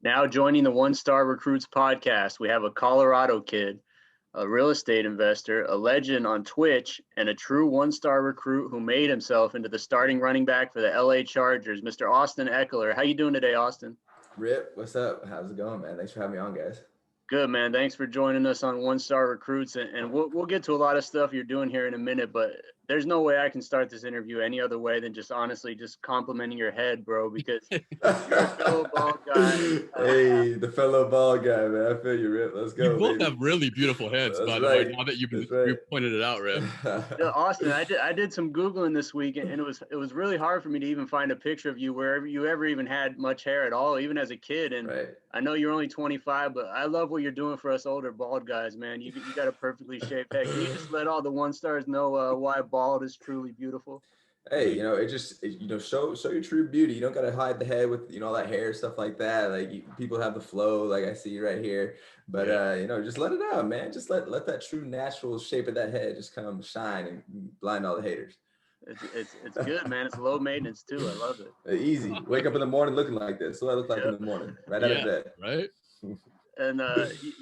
Now joining the One Star Recruits podcast, we have a Colorado kid, a real estate investor, a legend on Twitch, and a true one-star recruit who made himself into the starting running back for the LA Chargers, Mr. Austin Ekeler. How you doing today, Austin? Rip, what's up? How's it going, man? Thanks for having me on, guys. Good, man. Thanks for joining us on One Star Recruits, and we'll get to a lot of stuff you're doing here in a minute, but there's no way I can start this interview any other way than just honestly just complimenting your head, bro, because you're a fellow bald guy. Hey, the fellow bald guy, man. I feel you, Rip. Let's go, You both baby. have really beautiful heads, That's by the right. way. Now that you pointed it out, Rip. Yeah, Austin, I did some Googling this week, and it was really hard for me to even find a picture of you wherever you ever even had much hair at all, even as a kid. And Right. I know you're only 25, but I love what you're doing for us older bald guys, man. You got a perfectly shaved head. Can you just let all the one stars know why bald is truly beautiful? Hey, show your true beauty. You don't gotta hide the head with all that hair, stuff like that. People have the flow, like I see right here. But just let it out, man. Just let that true natural shape of that head just come shine and blind all the haters. It's good, man. It's low maintenance too. I love it. Easy. Wake up in the morning looking like this. What I look like in the morning, right out of bed. Right. And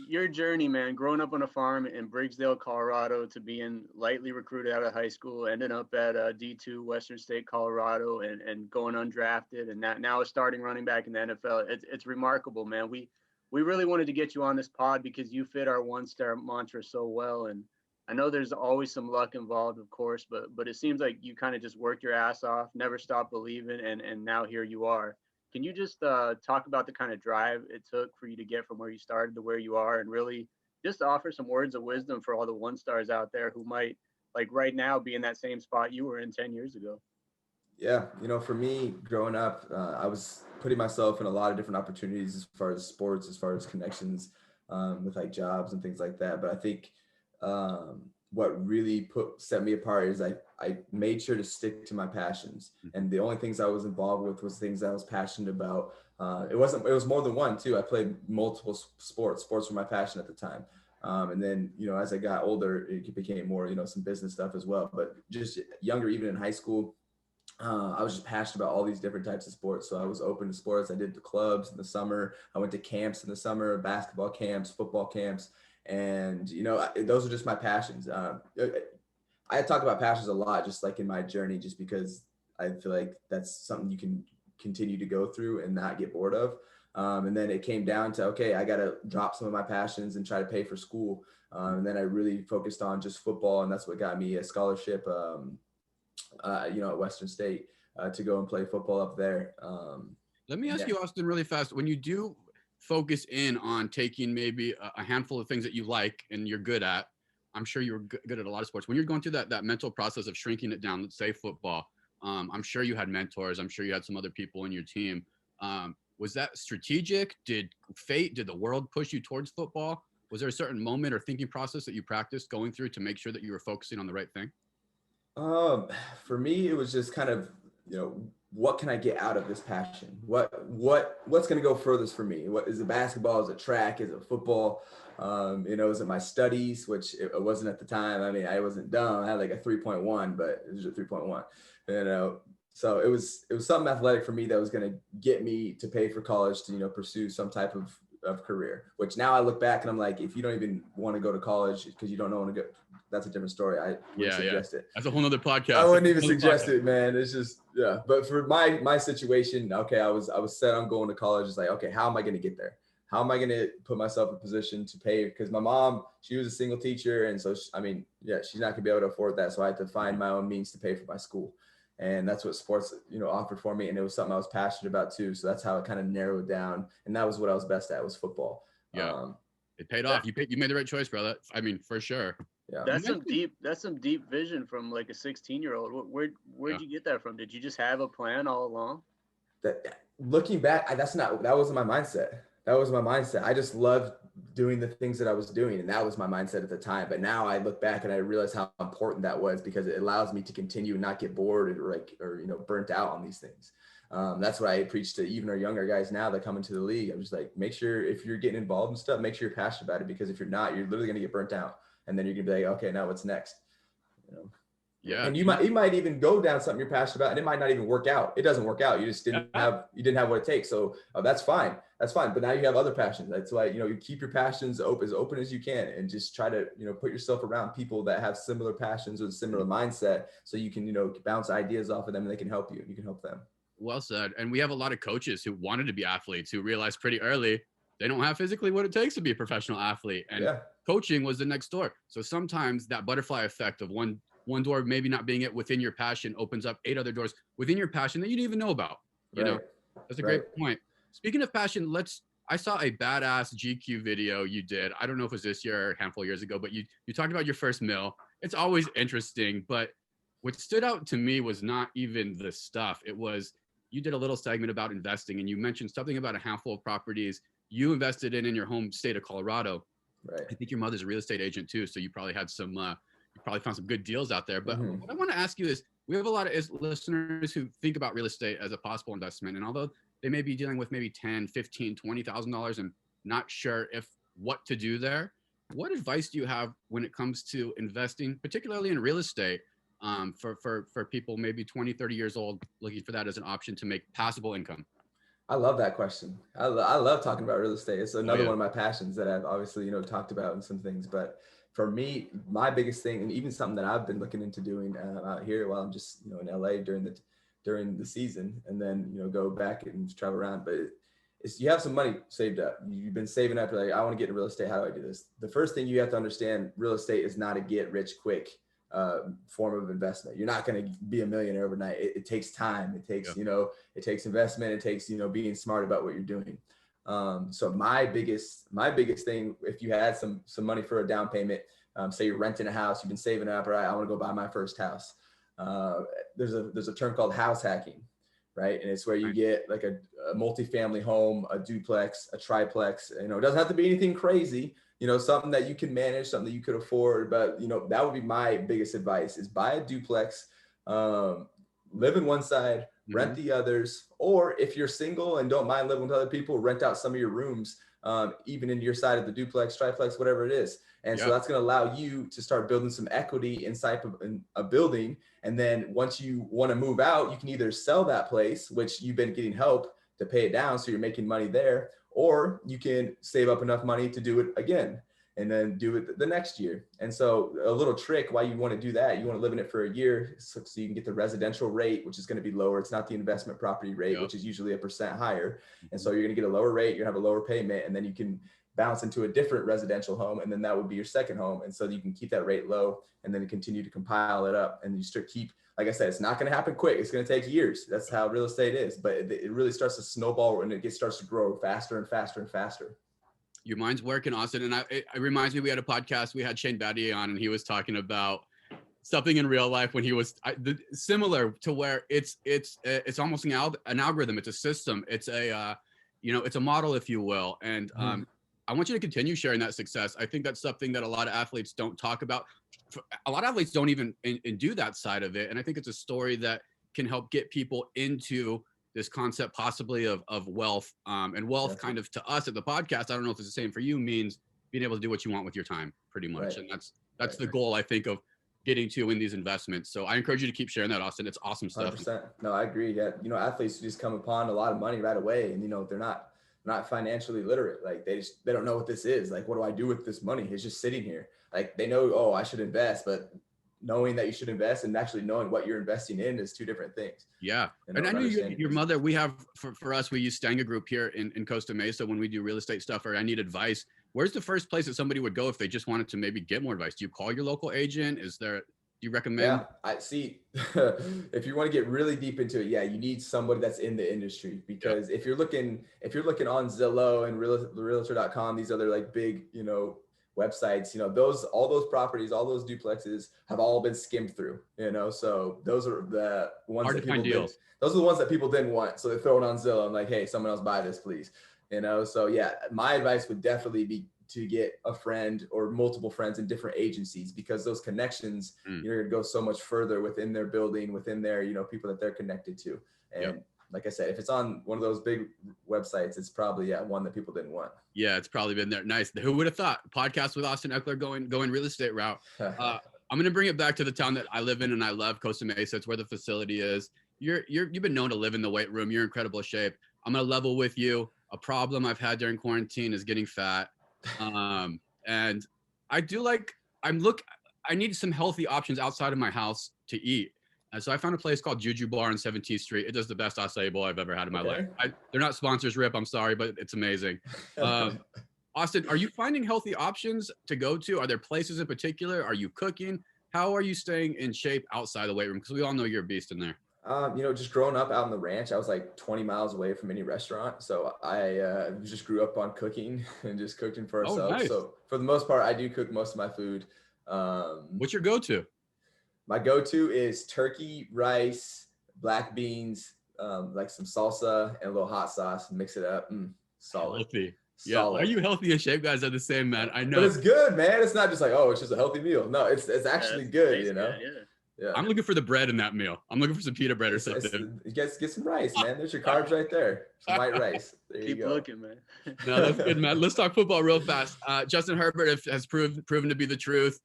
your journey, man, growing up on a farm in Briggsdale, Colorado, to being lightly recruited out of high school, ending up at D2 Western State, Colorado, and going undrafted, and now a starting running back in the NFL. It's remarkable, man. We really wanted to get you on this pod because you fit our one-star mantra so well. And I know there's always some luck involved, of course, but it seems like you kind of just worked your ass off, never stopped believing, and now here you are. Can you just talk about the kind of drive it took for you to get from where you started to where you are, and really just offer some words of wisdom for all the one stars out there who might, like right now, be in that same spot you were in 10 years ago? Yeah, for me, growing up, I was putting myself in a lot of different opportunities as far as sports, as far as connections with like jobs and things like that. But I think what really set me apart is I made sure to stick to my passions, and the only things I was involved with was things I was passionate about. It was more than one too. I played multiple sports were my passion at the time. And then, as I got older, it became more, some business stuff as well. But just younger, even in high school, I was just passionate about all these different types of sports. So I was open to sports. I did the clubs in the summer. I went to camps in the summer, basketball camps, football camps. And, those are just my passions. I talk about passions a lot, just like in my journey, just because I feel like that's something you can continue to go through and not get bored of. And then it came down to, okay, I got to drop some of my passions and try to pay for school. And then I really focused on just football. And that's what got me a scholarship, at Western State to go and play football up there. Let me ask you, Austin, really fast. When you do focus in on taking maybe a handful of things that you like and you're good at, I'm sure you're good at a lot of sports. When you're going through that mental process of shrinking it down, let's say football, I'm sure you had mentors. I'm sure you had some other people in your team. Was that strategic? Did the world push you towards football? Was there a certain moment or thinking process that you practiced going through to make sure that you were focusing on the right thing? For me, it was just kind of, what can I get out of this passion? What's going to go furthest for me? What is it? Basketball? Is it track? Is it football? Is it my studies, which it wasn't at the time. I mean, I wasn't dumb. I had like a 3.1, but it was a 3.1, so it was something athletic for me that was going to get me to pay for college to, pursue some type of career, which now I look back and I'm like, if you don't even want to go to college because you don't know when to go, that's a different story. I wouldn't suggest it. That's a whole nother podcast. I wouldn't even suggest it, man. It's just, yeah. But for my situation, okay, I was set on going to college. It's like, okay, how am I going to get there? How am I going to put myself in a position to pay? Because my mom, she was a single teacher. And so, she's not going to be able to afford that. So I had to find my own means to pay for my school. And that's what sports, offered for me. And it was something I was passionate about too. So that's how it kind of narrowed down. And that was what I was best at, was football. Yeah. It paid off. You made the right choice, brother. I mean, for sure. Yeah. That's some deep vision from like a 16-year-old. Where'd you get that from? Did you just have a plan all along? Looking back, that wasn't my mindset. That was my mindset. I just loved doing the things that I was doing. And that was my mindset at the time. But now I look back and I realize how important that was, because it allows me to continue and not get bored or burnt out on these things. That's what I preach to even our younger guys now that come into the league. I'm just like, make sure if you're getting involved in stuff, make sure you're passionate about it, because if you're not, you're literally going to get burnt out. And then you're going to be like, okay, now what's next? Yeah. And you might even go down something you're passionate about and it might not even work out. It doesn't work out. You just didn't have what it takes. So that's fine. That's fine. But now you have other passions. That's why, you keep your passions as open as you can, and just try to, put yourself around people that have similar passions or similar mindset, so you can, bounce ideas off of them and they can help you and you can help them. Well said. And we have a lot of coaches who wanted to be athletes who realized pretty early they don't have physically what it takes to be a professional athlete. And coaching was the next door. So sometimes that butterfly effect of one door maybe not being it within your passion opens up 8 other doors within your passion that you didn't even know about. You know, that's a great point. Speaking of passion, I saw a badass GQ video you did. I don't know if it was this year or a handful of years ago, but you talked about your first mill. It's always interesting, but what stood out to me was not even the stuff. It was, you did a little segment about investing, and you mentioned something about a handful of properties you invested in your home state of Colorado. Right. I think your mother's a real estate agent too, so you probably had some, you probably found some good deals out there. But what I want to ask you is, we have a lot of listeners who think about real estate as a possible investment, and although they may be dealing with maybe $10,000, $15,000, $20,000 and not sure what to do there, what advice do you have when it comes to investing, particularly in real estate, for people maybe 20, 30 years old looking for that as an option to make passable income? I love that question. I love talking about real estate. It's another one of my passions that I've obviously, talked about in some things. But for me, my biggest thing, and even something that I've been looking into doing out here while I'm just, in LA during the season, and then, go back and travel around. But it's, you have some money saved up. You've been saving up. You're like, I want to get into real estate. How do I do this? The first thing you have to understand, real estate is not a get rich quick form of investment. You're not going to be a millionaire overnight. It takes time. It takes, it takes investment. It takes, being smart about what you're doing. So my biggest thing, if you had some money for a down payment, say you're renting a house, you've been saving up, right? I want to go buy my first house. There's a term called house hacking, right? And it's where you get like a multifamily home, a duplex, a triplex. It doesn't have to be anything crazy. Something that you can manage, something that you could afford. But, that would be my biggest advice, is buy a duplex, live in one side, rent the others. Or if you're single and don't mind living with other people, rent out some of your rooms, even in your side of the duplex, triplex, whatever it is. And so that's going to allow you to start building some equity inside of a building. And then once you want to move out, you can either sell that place, which you've been getting help to pay it down, so you're making money there, or you can save up enough money to do it again and then do it the next year. And so a little trick why you want to do that, you want to live in it for a year so you can get the residential rate, which is going to be lower. It's not the investment property rate, which is usually 1% higher. And so you're going to get a lower rate, you're going to have a lower payment, and then you can bounce into a different residential home, and then that would be your second home. And so you can keep that rate low and then continue to compile it up, and you start like I said, it's not going to happen quick. It's going to take years. That's how real estate is, but it really starts to snowball, and it starts to grow faster and faster and faster. Your mind's working, Austin. And it reminds me, we had a podcast, we had Shane Battier on, and he was talking about something in real life when he was similar to where it's almost an algorithm. It's a system. It's it's a model, if you will. And I want you to continue sharing that success. I think that's something that a lot of athletes don't talk about. A lot of athletes don't even do that side of it. And I think it's a story that can help get people into this concept possibly of wealth. And wealth kind of, to us at the podcast, I don't know if it's the same for you, means being able to do what you want with your time pretty much. And that's the goal, I think, of getting to in these investments. So I encourage you to keep sharing that, Austin. It's awesome stuff. 100%. No, I agree. Yeah. Athletes just come upon a lot of money right away, and, they're not financially literate. Like they don't know what this is. Like, what do I do with this money? It's just sitting here. Like they know, oh, I should invest, but knowing that you should invest and actually knowing what you're investing in is two different things. Yeah. And I know your mother, we have, for us, we use Stanga Group here in Costa Mesa when we do real estate stuff, or I need advice. Where's the first place that somebody would go if they just wanted to maybe get more advice? Do you call your local agent? Do you recommend? Yeah, I see. If you want to get really deep into it, you need somebody that's in the industry, because if you're looking on Zillow and realtor.com, these other like big, websites, all those properties, all those duplexes have all been skimmed through, so those are the ones that those are the ones that people didn't want. So they throw it on Zillow and like, hey, someone else buy this, please. So my advice would definitely be to get a friend or multiple friends in different agencies, because those connections, you're going to go so much further within their building, within their, people that they're connected to. And like I said, if it's on one of those big websites, it's probably one that people didn't want. Yeah, it's probably been there. Nice. Who would have thought? Podcast with Austin Ekeler going real estate route. I'm gonna bring it back to the town that I live in, and I love Costa Mesa. It's where the facility is. You've been known to live in the weight room. You're in incredible shape. I'm gonna level with you. A problem I've had during quarantine is getting fat, and I do like. I need some healthy options outside of my house to eat. And so I found a place called Juju Bar on 17th Street. It does the best acai bowl I've ever had in my life. They're not sponsors, Rip. I'm sorry, but it's amazing. Austin, are you finding healthy options to go to? Are there places in particular? Are you cooking? How are you staying in shape outside the weight room? Because we all know you're a beast in there. Just growing up out on the ranch, I was like 20 miles away from any restaurant. So I just grew up on cooking and just cooking for ourselves. Nice. So for the most part, I do cook most of my food. What's your go-to? My go-to is turkey, rice, black beans, like some salsa and a little hot sauce. Mix it up. Solid. Healthy. Yeah. Solid. Are you healthy and shape guys are the same, man? I know. But it's good, man. It's not just like, oh, it's just a healthy meal. No, it's actually good, you know? Good, yeah. I'm looking for the bread in that meal. I'm looking for some pita bread or something. Get some rice, man. There's your carbs right there. Some white rice. There you go. Keep looking, man. No, that's good, man. Let's talk football real fast. Justin Herbert has proven to be the truth.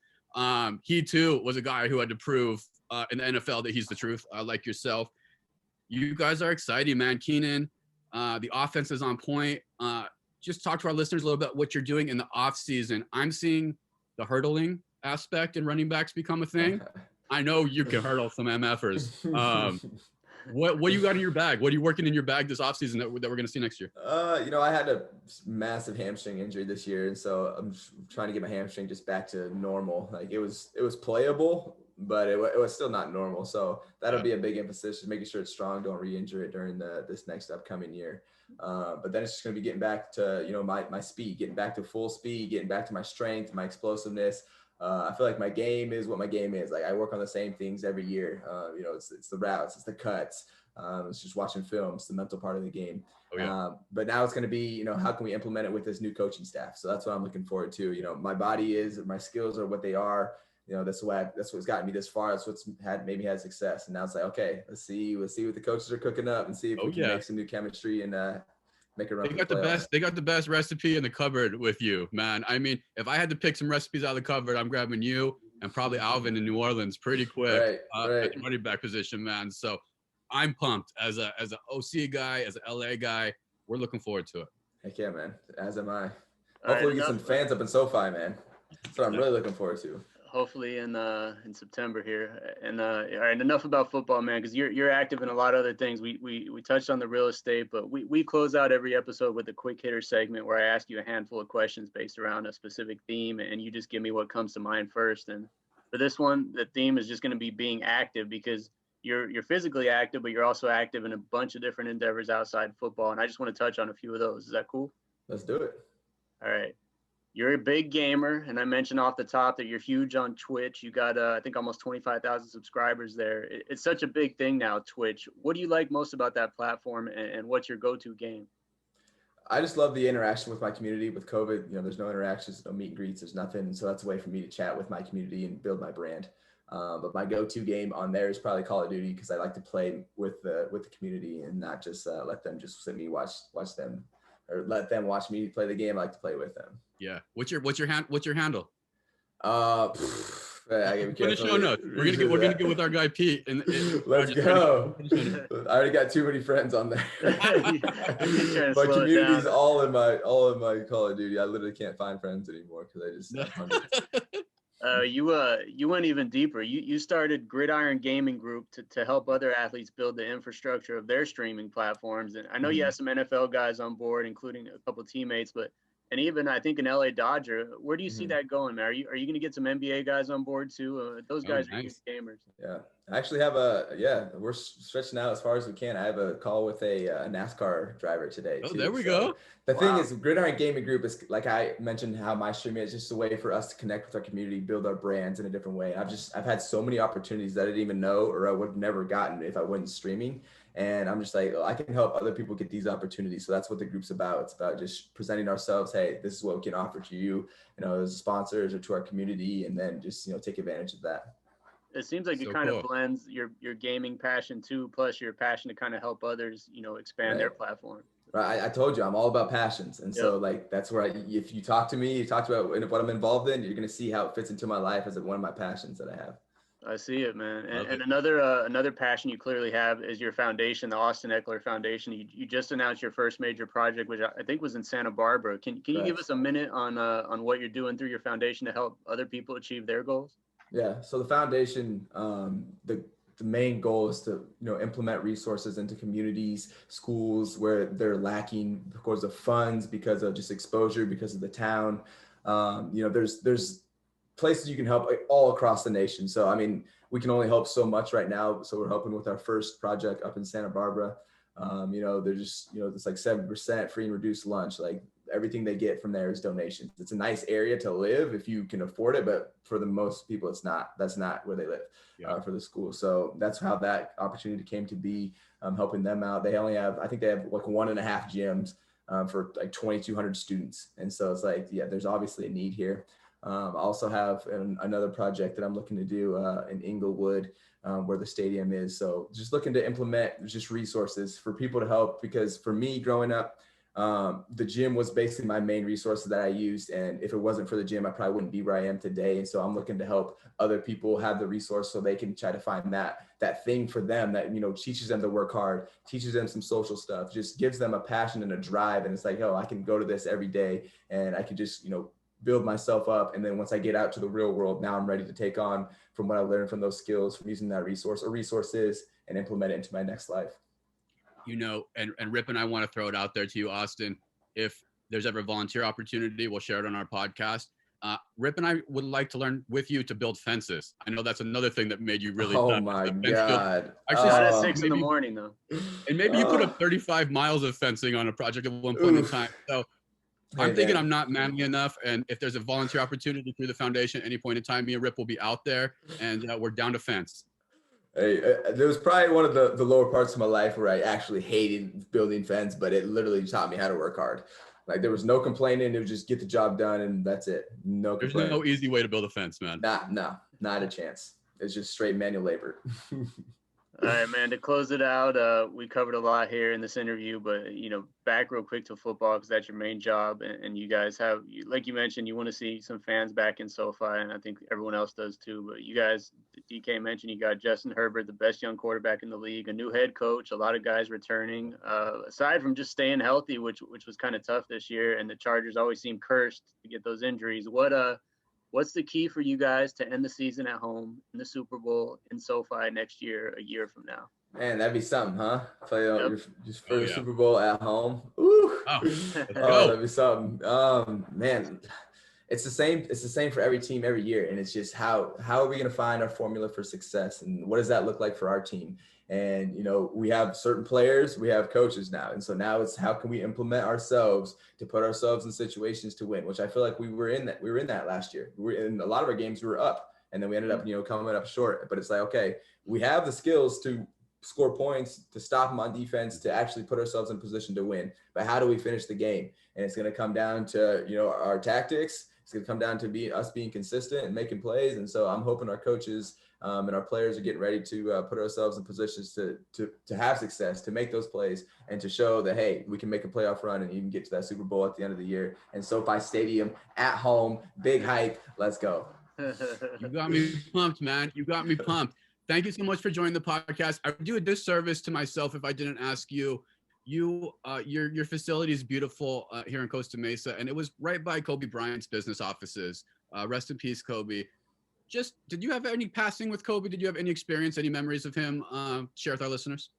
He too was a guy who had to prove in the NFL that he's the truth, like yourself. You guys are exciting, man. Keenan, the offense is on point. Just talk to our listeners a little bit what you're doing in the off season. I'm seeing the hurdling aspect in running backs become a thing. I know you can hurdle some MFers. What do you got in your bag? What are you working in your bag this offseason that we're going to see next year? I had a massive hamstring injury this year, and so I'm just trying to get my hamstring just back to normal. Like it was playable, but it was still not normal. So that'll be a big emphasis, just making sure it's strong. Don't re-injure it during this next upcoming year. But then it's just going to be getting back to my speed, getting back to full speed, getting back to my strength, my explosiveness. I feel like my game is what my game is. Like I work on the same things every year. It's the routes, it's the cuts. It's just watching film. It's the mental part of the game. Oh, yeah. But now it's going to be, how can we implement it with this new coaching staff? So that's what I'm looking forward to. My body is, my skills are what they are. That's what's gotten me this far. That's what's had success. And now it's like, okay, let's see what the coaches are cooking up and see if we can make some new chemistry and make a run. They got the best recipe in the cupboard with you, man. I mean, if I had to pick some recipes out of the cupboard, I'm grabbing you and probably Alvin in New Orleans pretty quick at the running back position, man. So I'm pumped as an OC guy, as an LA guy. We're looking forward to it. Heck yeah, man. As am I. Hopefully we get some fans up in SoFi, man. That's what I'm really looking forward to. Hopefully in September here. And all right, enough about football, man, because you're active in a lot of other things. We touched on the real estate, but we close out every episode with a quick hitter segment where I ask you a handful of questions based around a specific theme, and you just give me what comes to mind first. And for this one, the theme is just going to be being active, because you're physically active, but you're also active in a bunch of different endeavors outside football. And I just want to touch on a few of those. Is that cool? Let's do it. All right. You're a big gamer, and I mentioned off the top that you're huge on Twitch. You got, I think, almost 25,000 subscribers there. It's such a big thing now, Twitch. What do you like most about that platform, and what's your go-to game? I just love the interaction with my community. With COVID, there's no interactions, no meet and greets, there's nothing. So that's a way for me to chat with my community and build my brand. But my go-to game on there is probably Call of Duty, because I like to play with the community and not just let them just sit me watch them, or let them watch me play the game. I like to play with them. Yeah. What's your handle? Put in the show notes. We're gonna get with our guy Pete. And let's go. I already got too many friends on there. My community's all in my Call of Duty. I literally can't find friends anymore because I just have hundreds. You went even deeper. You started Gridiron Gaming Group to help other athletes build the infrastructure of their streaming platforms. And I know you have some NFL guys on board, including a couple of teammates, and even I think an LA Dodger. Where do you see that going, man? Are you going to get some NBA guys on board too? Those guys are huge gamers. Yeah, I actually have we're stretching out as far as we can. I have a call with a NASCAR driver today. Oh, there we go. The thing is, Gridiron Gaming Group is, like I mentioned, how my streaming is just a way for us to connect with our community, build our brands in a different way. I've had so many opportunities that I didn't even know, or I would have never gotten if I wasn't streaming. And I'm just like, I can help other people get these opportunities. So that's what the group's about. It's about just presenting ourselves. Hey, this is what we can offer to you, as sponsors or to our community, and then just, take advantage of that. It seems like it kind of blends your gaming passion too, plus your passion to kind of help others, expand their platform. Right. I told you I'm all about passions. And so like, that's where if you talk to me, you talk about what I'm involved in, you're going to see how it fits into my life as one of my passions that I have. I see it, man. And another passion you clearly have is your foundation, the Austin Ekeler Foundation. You just announced your first major project, which I think was in Santa Barbara. Can you give us a minute on what you're doing through your foundation to help other people achieve their goals? Yeah. So the foundation, the main goal is to, implement resources into communities, schools where they're lacking because of funds, because of just exposure, because of the town. There's places you can help all across the nation. So, I mean, we can only help so much right now. So we're helping with our first project up in Santa Barbara. They're just, it's like 7% free and reduced lunch. Like everything they get from there is donations. It's a nice area to live if you can afford it, but for the most people, that's not where they live for the school. So that's how that opportunity came to be, helping them out. They only have, I think they have like 1.5 gyms for like 2,200 students. And so it's like, there's obviously a need here. I also have another project that I'm looking to do in Inglewood, where the stadium is. So just looking to implement just resources for people to help, because for me growing up, the gym was basically my main resource that I used. And if it wasn't for the gym, I probably wouldn't be where I am today. And so I'm looking to help other people have the resource so they can try to find that thing for them that, teaches them to work hard, teaches them some social stuff, just gives them a passion and a drive. And it's like, I can go to this every day and I could just, build myself up. And then once I get out to the real world, now I'm ready to take on from what I learned from those skills, from using that resource or resources, and implement it into my next life. And Rip and I want to throw it out there to you, Austin. If there's ever a volunteer opportunity, we'll share it on our podcast. Rip and I would like to learn with you to build fences. I know that's another thing that made you really. Oh my God! Actually, not at 6 in the morning though. And maybe you put up 35 miles of fencing on a project at one point in time. So I'm thinking I'm not manly enough. And if there's a volunteer opportunity through the foundation at any point in time, me and Rip will be out there, and we're down to fence. Hey, there was probably one of the lower parts of my life where I actually hated building fence, but it literally taught me how to work hard. Like there was no complaining. It was just get the job done and that's it. There's no easy way to build a fence, man. Not a chance. It's just straight manual labor. All right, man, to close it out, we covered a lot here in this interview, but, back real quick to football because that's your main job. And you guys have, like you mentioned, you want to see some fans back in SoFi, and I think everyone else does too. But you guys, DK mentioned, you got Justin Herbert, the best young quarterback in the league, a new head coach, a lot of guys returning, aside from just staying healthy, which was kind of tough this year. And the Chargers always seem cursed to get those injuries. What's the key for you guys to end the season at home in the Super Bowl in SoFi next year, a year from now? Man, that'd be something, huh? Play your first Super Bowl at home. Ooh. That'd be something. Man, it's the same. It's the same for every team every year, and it's just how are we going to find our formula for success, and what does that look like for our team? And, we have certain players, we have coaches now. And so now it's how can we implement ourselves to put ourselves in situations to win, which I feel like we were in that last year. We were in a lot of our games, we were up, and then we ended up, coming up short. But it's like, okay, we have the skills to score points, to stop them on defense, to actually put ourselves in position to win. But how do we finish the game? And it's going to come down to, our tactics. It's going to come down to us being consistent and making plays. And so I'm hoping our coaches and our players are getting ready to put ourselves in positions to have success, to make those plays, and to show that, hey, we can make a playoff run and even get to that Super Bowl at the end of the year. And SoFi Stadium at home, big hype. Let's go. You got me pumped, man. You got me pumped. Thank you so much for joining the podcast. I would do a disservice to myself if I didn't ask you. Your facility is beautiful here in Costa Mesa, and it was right by Kobe Bryant's business offices. Rest in peace, Kobe. Did you have any passing with Kobe? Did you have any experience, any memories of him? Share with our listeners.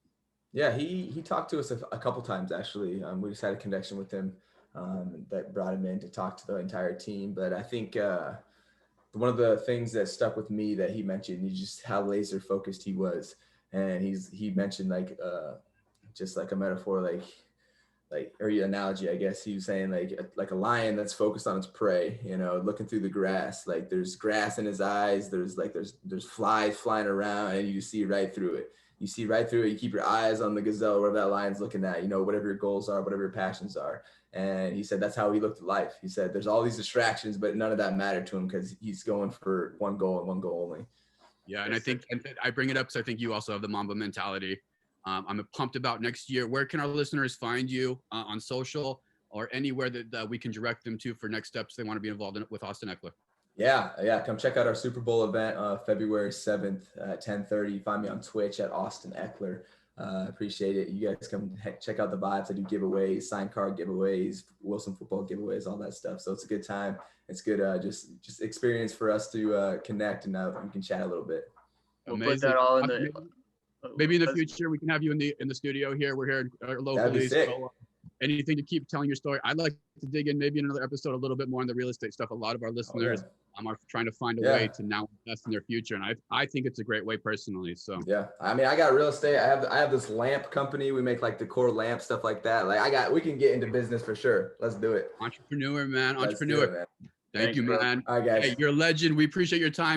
Yeah, he talked to us a couple times, actually. We just had a connection with him that brought him in to talk to the entire team. But I think one of the things that stuck with me that he mentioned is just how laser focused he was. And he mentioned just like a metaphor, or your analogy, I guess he was saying like a lion that's focused on its prey, looking through the grass, like there's grass in his eyes. There's flies flying around and you see right through it. You see right through it. You keep your eyes on the gazelle, wherever that lion's looking at, whatever your goals are, whatever your passions are. And he said, that's how he looked at life. He said, there's all these distractions, but none of that mattered to him because he's going for one goal and one goal only. Yeah. And I think I bring it up because I think you also have the Mamba mentality. I'm pumped about next year. Where can our listeners find you on social or anywhere that we can direct them to for next steps they want to be involved in with Austin Ekeler? Yeah. Come check out our Super Bowl event, February 7th at 10:30. Find me on Twitch at Austin Ekeler. Appreciate it. You guys come check out the vibes. I do giveaways, signed card giveaways, Wilson football giveaways, all that stuff. So it's a good time. It's good, just experience for us to connect, and we can chat a little bit. We'll put that all in the. Maybe in the future we can have you in the studio here. We're here locally. That'd be sick. So, anything to keep telling your story. I'd like to dig in maybe in another episode a little bit more on the real estate stuff. A lot of our listeners are trying to find a way to now invest in their future, and I think it's a great way personally. So yeah, I mean, I got real estate. I have this lamp company. We make like decor lamp stuff like that. Like we can get into business for sure. Let's do it. Entrepreneur, man. Let's do it, man. Thank you, man. All right, guys. Hey, you're a legend. We appreciate your time.